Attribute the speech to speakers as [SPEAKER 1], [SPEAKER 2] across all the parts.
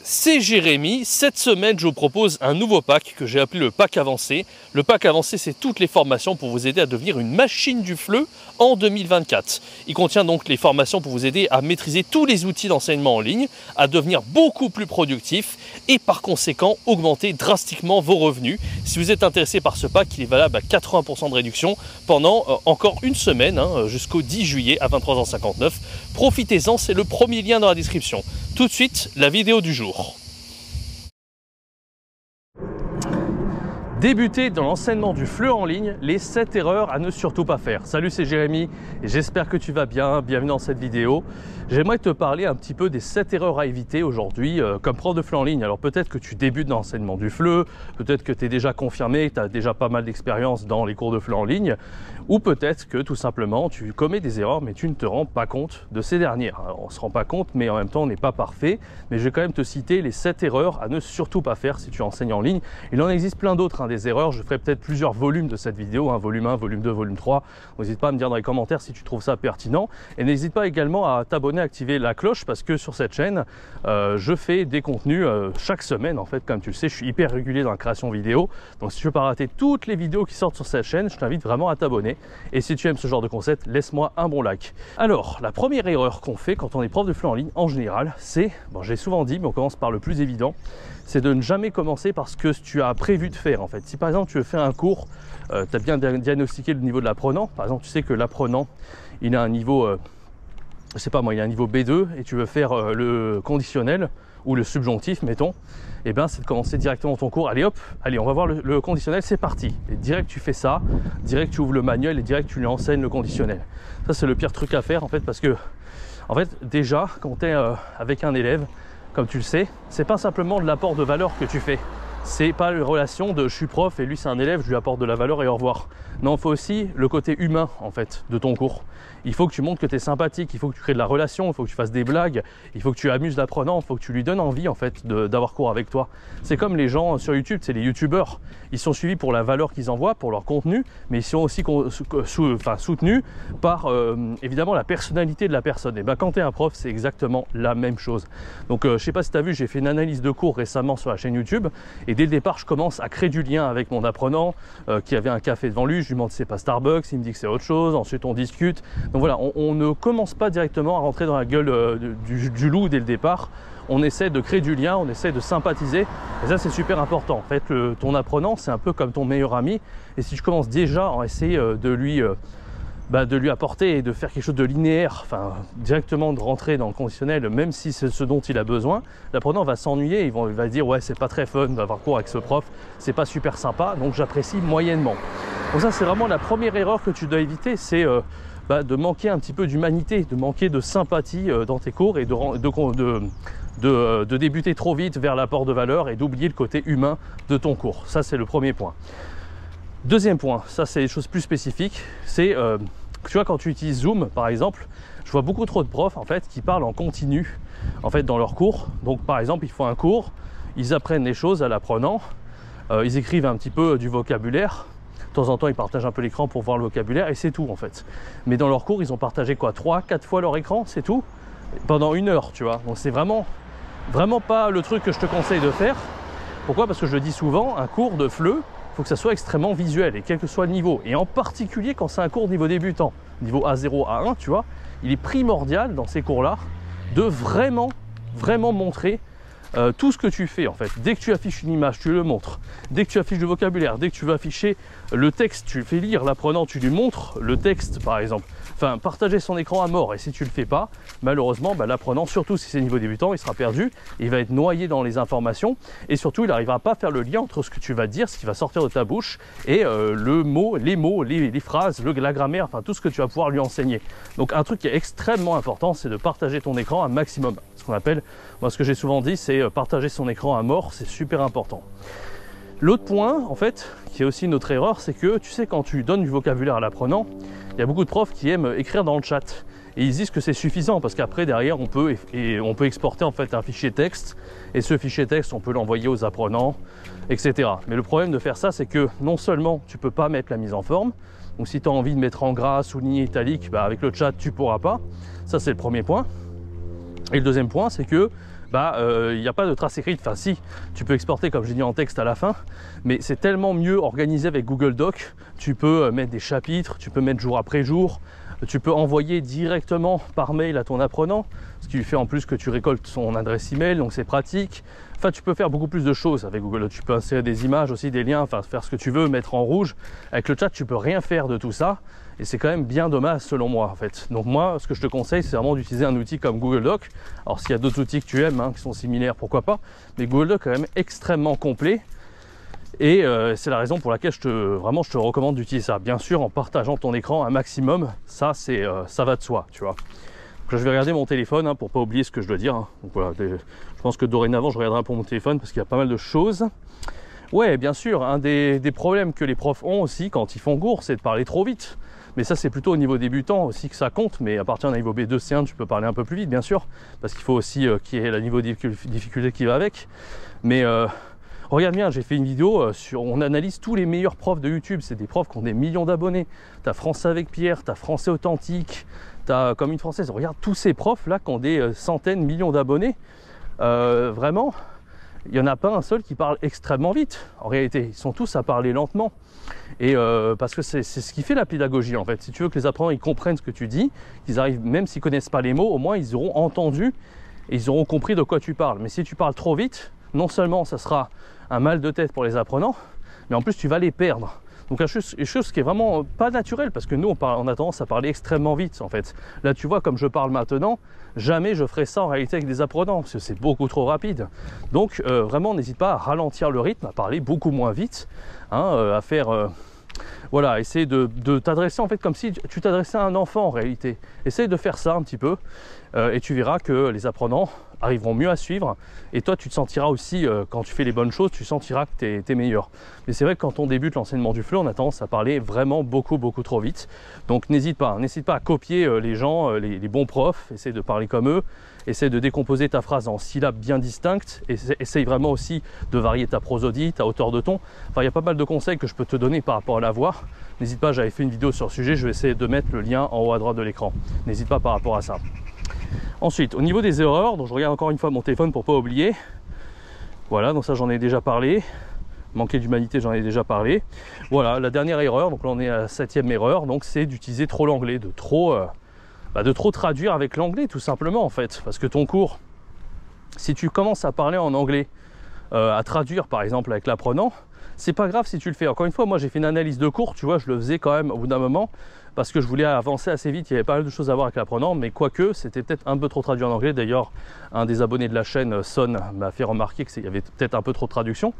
[SPEAKER 1] C'est Jérémy. Cette semaine, je vous propose un nouveau pack que j'ai appelé le pack avancé. Le pack avancé, c'est toutes les formations pour vous aider à devenir une machine du FLE en 2024. Il contient donc les formations pour vous aider à maîtriser tous les outils d'enseignement en ligne, à devenir beaucoup plus productif et par conséquent augmenter drastiquement vos revenus. Si vous êtes intéressé par ce pack, il est valable à 80% de réduction pendant encore une semaine, jusqu'au 10 juillet à 23h59. Profitez-en, c'est le premier lien dans la description. Tout de suite, la vidéo du jour. Débuter dans l'enseignement du FLE en ligne, les 7 erreurs à ne surtout pas faire. Salut, c'est Jérémy et j'espère que tu vas bien. Bienvenue dans cette vidéo. J'aimerais te parler un petit peu des 7 erreurs à éviter aujourd'hui comme prof de FLE en ligne. Alors peut-être que tu débutes dans l'enseignement du FLE, peut-être que tu es déjà confirmé, que tu as déjà pas mal d'expérience dans les cours de FLE en ligne, ou peut-être que tout simplement tu commets des erreurs mais tu ne te rends pas compte de ces dernières. Alors, on ne se rend pas compte mais en même temps on n'est pas parfait. Mais je vais quand même te citer les 7 erreurs à ne surtout pas faire si tu enseignes en ligne. Il en existe plein d'autres des erreurs. Je ferai peut-être plusieurs volumes de cette vidéo, volume 1, volume 2, volume 3. N'hésite pas à me dire dans les commentaires si tu trouves ça pertinent. Et n'hésite pas également à t'abonner, à activer la cloche parce que sur cette chaîne, je fais des contenus chaque semaine. En fait, comme tu le sais, je suis hyper régulier dans la création vidéo. Donc si tu veux pas rater toutes les vidéos qui sortent sur cette chaîne, je t'invite vraiment à t'abonner. Et si tu aimes ce genre de concept, laisse-moi un bon like. Alors, la première erreur qu'on fait quand on est prof de FLE en ligne, en général, c'est, j'ai souvent dit, mais on commence par le plus évident, c'est de ne jamais commencer par ce que tu as prévu de faire en fait. Si par exemple tu veux faire un cours, tu as bien diagnostiqué le niveau de l'apprenant, par exemple tu sais que l'apprenant il a un niveau, je sais pas moi, il a un niveau B2 et tu veux faire le conditionnel ou le subjonctif mettons, et bien c'est de commencer directement ton cours, allez hop, allez on va voir le conditionnel, c'est parti. Et direct tu fais ça, direct tu ouvres le manuel et direct tu lui enseignes le conditionnel. Ça c'est le pire truc à faire en fait parce que en fait déjà quand tu es avec un élève, comme tu le sais, c'est pas simplement de l'apport de valeur que tu fais. C'est pas une relation de je suis prof et lui c'est un élève, je lui apporte de la valeur et au revoir. Non, il faut aussi le côté humain en fait de ton cours. Il faut que tu montres que tu es sympathique, il faut que tu crées de la relation, il faut que tu fasses des blagues, il faut que tu amuses l'apprenant, il faut que tu lui donnes envie en fait d'avoir cours avec toi. C'est comme les gens sur YouTube, c'est les youtubeurs. Ils sont suivis pour la valeur qu'ils envoient, pour leur contenu, mais ils sont aussi soutenus par évidemment la personnalité de la personne. Et bien quand tu es un prof, c'est exactement la même chose. Donc je sais pas si tu as vu, j'ai fait une analyse de cours récemment sur la chaîne YouTube et dès le départ, je commence à créer du lien avec mon apprenant qui avait un café devant lui. Je lui demande si c'est pas Starbucks, il me dit que c'est autre chose. Ensuite, on discute. Donc voilà, on ne commence pas directement à rentrer dans la gueule du loup dès le départ. On essaie de créer du lien, on essaie de sympathiser. Et ça, c'est super important. En fait, ton apprenant, c'est un peu comme ton meilleur ami. Et si tu commences déjà à essayer de lui apporter et de faire quelque chose de linéaire, directement de rentrer dans le conditionnel, même si c'est ce dont il a besoin, l'apprenant va s'ennuyer, il va dire ouais c'est pas très fun d'avoir cours avec ce prof, c'est pas super sympa, donc j'apprécie moyennement. Donc ça c'est vraiment la première erreur que tu dois éviter, c'est de manquer un petit peu d'humanité, de manquer de sympathie dans tes cours et de débuter trop vite vers l'apport de valeur et d'oublier le côté humain de ton cours. Ça c'est le premier point. Deuxième point, ça c'est des choses plus spécifiques, c'est tu vois quand tu utilises Zoom par exemple, je vois beaucoup trop de profs en fait qui parlent en continu en fait dans leurs cours. Donc par exemple ils font un cours, ils apprennent des choses à l'apprenant, ils écrivent un petit peu du vocabulaire, de temps en temps ils partagent un peu l'écran pour voir le vocabulaire et c'est tout en fait. Mais dans leur cours ils ont partagé quoi, 3-4 fois leur écran, c'est tout, pendant 1 heure tu vois. Donc c'est vraiment pas le truc que je te conseille de faire. Pourquoi? Parce que je le dis souvent, un cours de FLE, il faut que ça soit extrêmement visuel et quel que soit le niveau. Et en particulier quand c'est un cours niveau débutant, niveau A0, A1, tu vois, il est primordial dans ces cours-là de vraiment montrer tout ce que tu fais en fait. Dès que tu affiches une image, tu le montres. Dès que tu affiches du vocabulaire, dès que tu veux afficher le texte, tu fais lire l'apprenant, tu lui montres le texte par exemple. Enfin, partager son écran à mort. Et si tu le fais pas, malheureusement, l'apprenant, surtout si c'est niveau débutant, il sera perdu, il va être noyé dans les informations et surtout il n'arrivera pas à faire le lien entre ce que tu vas dire, ce qui va sortir de ta bouche et les mots, les phrases, la grammaire, enfin tout ce que tu vas pouvoir lui enseigner. Donc un truc qui est extrêmement important, c'est de partager ton écran un maximum. Ce qu'on appelle, moi ce que j'ai souvent dit, c'est partager son écran à mort, c'est super important. L'autre point, en fait, qui est aussi une autre erreur, c'est que tu sais quand tu donnes du vocabulaire à l'apprenant, il y a beaucoup de profs qui aiment écrire dans le chat et ils disent que c'est suffisant parce qu'après derrière on peut exporter en fait un fichier texte et ce fichier texte on peut l'envoyer aux apprenants, etc. Mais le problème de faire ça, c'est que non seulement tu peux pas mettre la mise en forme, donc si tu as envie de mettre en gras, souligner italique, avec le chat tu pourras pas. Ça c'est le premier point. Et le deuxième point, c'est que bah il n'y a pas de trace écrite. Enfin si, tu peux exporter comme j'ai dit en texte à la fin, mais c'est tellement mieux organisé avec Google Doc. Tu peux mettre des chapitres, tu peux mettre jour après jour, tu peux envoyer directement par mail à ton apprenant, ce qui lui fait en plus que tu récoltes son adresse email, donc c'est pratique. Enfin, tu peux faire beaucoup plus de choses avec Google. Tu peux insérer des images aussi, des liens, enfin faire ce que tu veux, mettre en rouge. Avec le chat, tu peux rien faire de tout ça. Et c'est quand même bien dommage selon moi en fait. Donc moi, ce que je te conseille, c'est vraiment d'utiliser un outil comme Google Doc. Alors s'il y a d'autres outils que tu aimes, hein, qui sont similaires, pourquoi pas. Mais Google Doc est quand même extrêmement complet. Et c'est la raison pour laquelle je te recommande d'utiliser ça. Bien sûr, en partageant ton écran un maximum, ça va de soi, tu vois. Donc là, je vais regarder mon téléphone hein, pour pas oublier ce que je dois dire. Hein. Donc voilà, je pense que dorénavant, je regarderai pour mon téléphone parce qu'il y a pas mal de choses. Ouais, bien sûr, un des problèmes que les profs ont aussi quand ils font cours, c'est de parler trop vite. Mais ça, c'est plutôt au niveau débutant aussi que ça compte. Mais à partir d'un niveau B2, C1, tu peux parler un peu plus vite, bien sûr. Parce qu'il faut aussi qu'il y ait le niveau de difficulté qui va avec. Mais regarde bien, j'ai fait une vidéo on analyse tous les meilleurs profs de YouTube. C'est des profs qui ont des millions d'abonnés. T'as Français avec Pierre, t'as Français authentique, t'as Comme une Française. Regarde tous ces profs-là qui ont des centaines, millions d'abonnés. Vraiment, il n'y en a pas un seul qui parle extrêmement vite. En réalité, ils sont tous à parler lentement. Et parce que c'est ce qui fait la pédagogie en fait. Si tu veux que les apprenants ils comprennent ce que tu dis, qu'ils arrivent, même s'ils ne connaissent pas les mots, au moins ils auront entendu et ils auront compris de quoi tu parles. Mais si tu parles trop vite, non seulement ça sera un mal de tête pour les apprenants, mais en plus tu vas les perdre. Donc une chose qui est vraiment pas naturelle, parce que nous on a tendance à parler extrêmement vite en fait. Là tu vois, comme je parle maintenant, jamais je ferai ça en réalité avec des apprenants, parce que c'est beaucoup trop rapide. Donc vraiment n'hésite pas à ralentir le rythme, à parler beaucoup moins vite, hein, à faire... voilà, essayer de t'adresser en fait comme si tu t'adressais à un enfant en réalité. Essaye de faire ça un petit peu et tu verras que les apprenants arriveront mieux à suivre. Et toi, tu te sentiras aussi, quand tu fais les bonnes choses, tu sentiras que tu es meilleur. Mais c'est vrai que quand on débute l'enseignement du FLE, on a tendance à parler vraiment beaucoup trop vite. Donc n'hésite pas à copier les gens, les bons profs, essaye de parler comme eux. Essaye de décomposer ta phrase en syllabes bien distinctes. Essaye vraiment aussi de varier ta prosodie, ta hauteur de ton. Enfin, il y a pas mal de conseils que je peux te donner par rapport à la voix. N'hésite pas, j'avais fait une vidéo sur le sujet. Je vais essayer de mettre le lien en haut à droite de l'écran. N'hésite pas par rapport à ça. Ensuite, au niveau des erreurs, donc je regarde encore une fois mon téléphone pour ne pas oublier. Voilà, donc ça j'en ai déjà parlé. Manquer d'humanité, j'en ai déjà parlé. Voilà, la dernière erreur, donc là on est à la 7e erreur, donc c'est d'utiliser trop l'anglais, de trop traduire avec l'anglais tout simplement en fait. Parce que ton cours, si tu commences à parler en anglais, à traduire par exemple avec l'apprenant, c'est pas grave si tu le fais. Encore une fois, moi j'ai fait une analyse de cours, tu vois, je le faisais quand même au bout d'un moment parce que je voulais avancer assez vite, il y avait pas mal de choses à voir avec l'apprenant, mais quoique c'était peut-être un peu trop traduit en anglais. D'ailleurs, un des abonnés de la chaîne, Son, m'a fait remarquer qu'il y avait peut-être un peu trop de traduction,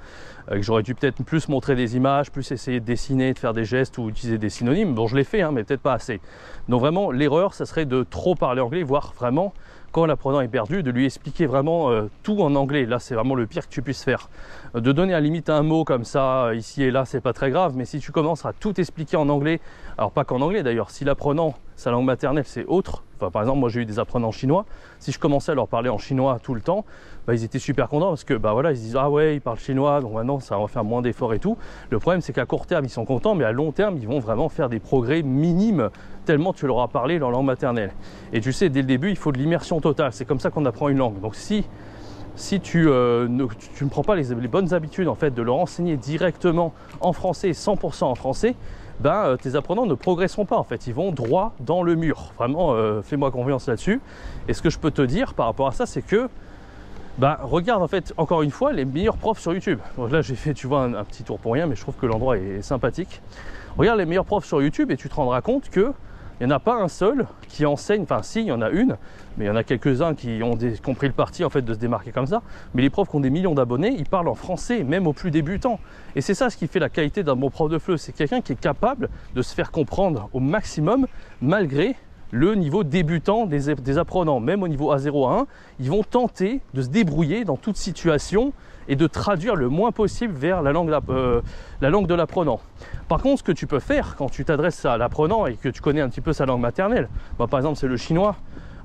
[SPEAKER 1] que j'aurais dû peut-être plus montrer des images, plus essayer de dessiner, de faire des gestes ou utiliser des synonymes. Bon, je l'ai fait, hein, mais peut-être pas assez. Donc vraiment, l'erreur, ça serait de trop parler anglais, voire vraiment, quand l'apprenant est perdu, de lui expliquer vraiment tout en anglais. Là, c'est vraiment le pire que tu puisses faire. De donner à la limite un mot comme ça, ici et là, c'est pas très grave, mais si tu commences à tout expliquer en anglais, alors pas qu'en anglais d'ailleurs, si l'apprenant, sa langue maternelle, c'est autre, enfin, par exemple, moi j'ai eu des apprenants chinois, si je commençais à leur parler en chinois tout le temps, bah, ils étaient super contents parce que bah, voilà, ils se disent ah ouais, ils parlent chinois, donc maintenant ça va faire moins d'efforts et tout. Le problème, c'est qu'à court terme, ils sont contents, mais à long terme, ils vont vraiment faire des progrès minimes tellement tu leur as parlé leur langue maternelle. Et tu sais, dès le début, il faut de l'immersion totale. C'est comme ça qu'on apprend une langue. Donc si tu ne prends pas les bonnes habitudes en fait de leur enseigner directement en français, 100% en français, ben, tes apprenants ne progresseront pas en fait, ils vont droit dans le mur. Vraiment, fais-moi confiance là-dessus. Et ce que je peux te dire par rapport à ça, c'est que bah, regarde en fait encore une fois les meilleurs profs sur YouTube. Donc là j'ai fait, tu vois, un petit tour pour rien, mais je trouve que l'endroit est sympathique. Regarde les meilleurs profs sur YouTube et tu te rendras compte que il n'y en a pas un seul qui enseigne, enfin si, il y en a une, mais il y en a quelques-uns qui ont pris le parti en fait de se démarquer comme ça. Mais les profs qui ont des millions d'abonnés, ils parlent en français, même aux plus débutants. Et c'est ça ce qui fait la qualité d'un bon prof de FLE, c'est quelqu'un qui est capable de se faire comprendre au maximum, malgré le niveau débutant des apprenants. Même au niveau A0, A1, ils vont tenter de se débrouiller dans toute situation et de traduire le moins possible vers la langue de l'apprenant. Par contre, ce que tu peux faire quand tu t'adresses à l'apprenant et que tu connais un petit peu sa langue maternelle, bah, par exemple c'est le chinois,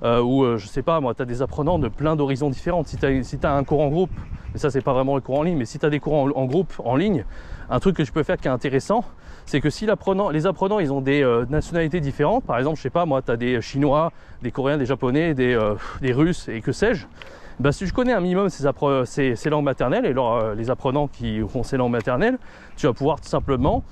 [SPEAKER 1] ou je sais pas moi, tu as des apprenants de plein d'horizons différents. Si tu as un cours en groupe, mais ça c'est pas vraiment le cours en ligne, mais si tu as des cours en groupe, en ligne, un truc que tu peux faire qui est intéressant, c'est que si les apprenants ils ont des nationalités différentes, par exemple je sais pas moi, tu as des Chinois, des Coréens, des Japonais, des Russes et que sais-je, Ben, si tu connais un minimum ces langues maternelles et les apprenants qui ont ces langues maternelles, tu vas pouvoir tout simplement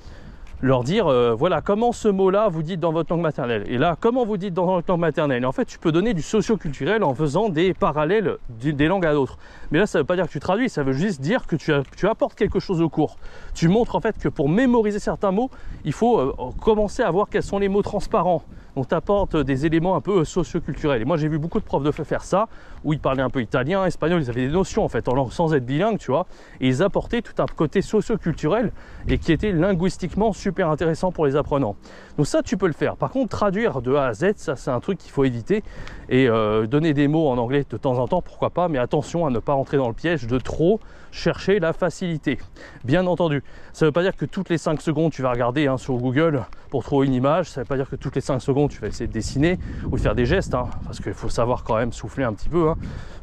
[SPEAKER 1] leur dire voilà comment ce mot-là vous dites dans votre langue maternelle, et là comment vous dites dans votre langue maternelle. Et en fait tu peux donner du socio-culturel en faisant des parallèles des langues à d'autres. Mais là ça ne veut pas dire que tu traduis, ça veut juste dire que tu apportes quelque chose au cours. Tu montres en fait que pour mémoriser certains mots, il faut commencer à voir quels sont les mots transparents. Donc tu apportes des éléments un peu socio-culturels. Et moi j'ai vu beaucoup de profs de faire ça, où ils parlaient un peu italien, espagnol, ils avaient des notions en fait, sans être bilingues, tu vois. Et ils apportaient tout un côté socio-culturel et qui était linguistiquement super intéressant pour les apprenants. Donc ça tu peux le faire. Par contre traduire de A à Z, ça c'est un truc qu'il faut éviter. Et donner des mots en anglais de temps en temps, pourquoi pas, mais attention à ne pas rentrer dans le piège de trop chercher la facilité. Bien entendu, ça ne veut pas dire que toutes les 5 secondes tu vas regarder sur Google pour trouver une image, ça ne veut pas dire que toutes les 5 secondes tu vas essayer de dessiner ou de faire des gestes, parce qu'il faut savoir quand même souffler un petit peu,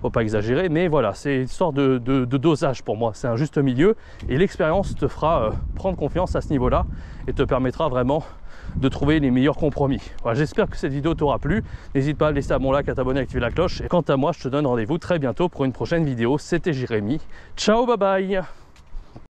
[SPEAKER 1] faut pas exagérer, mais voilà, c'est une sorte de dosage pour moi, c'est un juste milieu, et l'expérience te fera prendre confiance à ce niveau-là et te permettra vraiment de trouver les meilleurs compromis. Voilà, j'espère que cette vidéo t'aura plu. N'hésite pas à laisser un bon like, à t'abonner, à activer la cloche. Et quant à moi, je te donne rendez-vous très bientôt pour une prochaine vidéo. C'était Jérémy. Ciao, bye bye.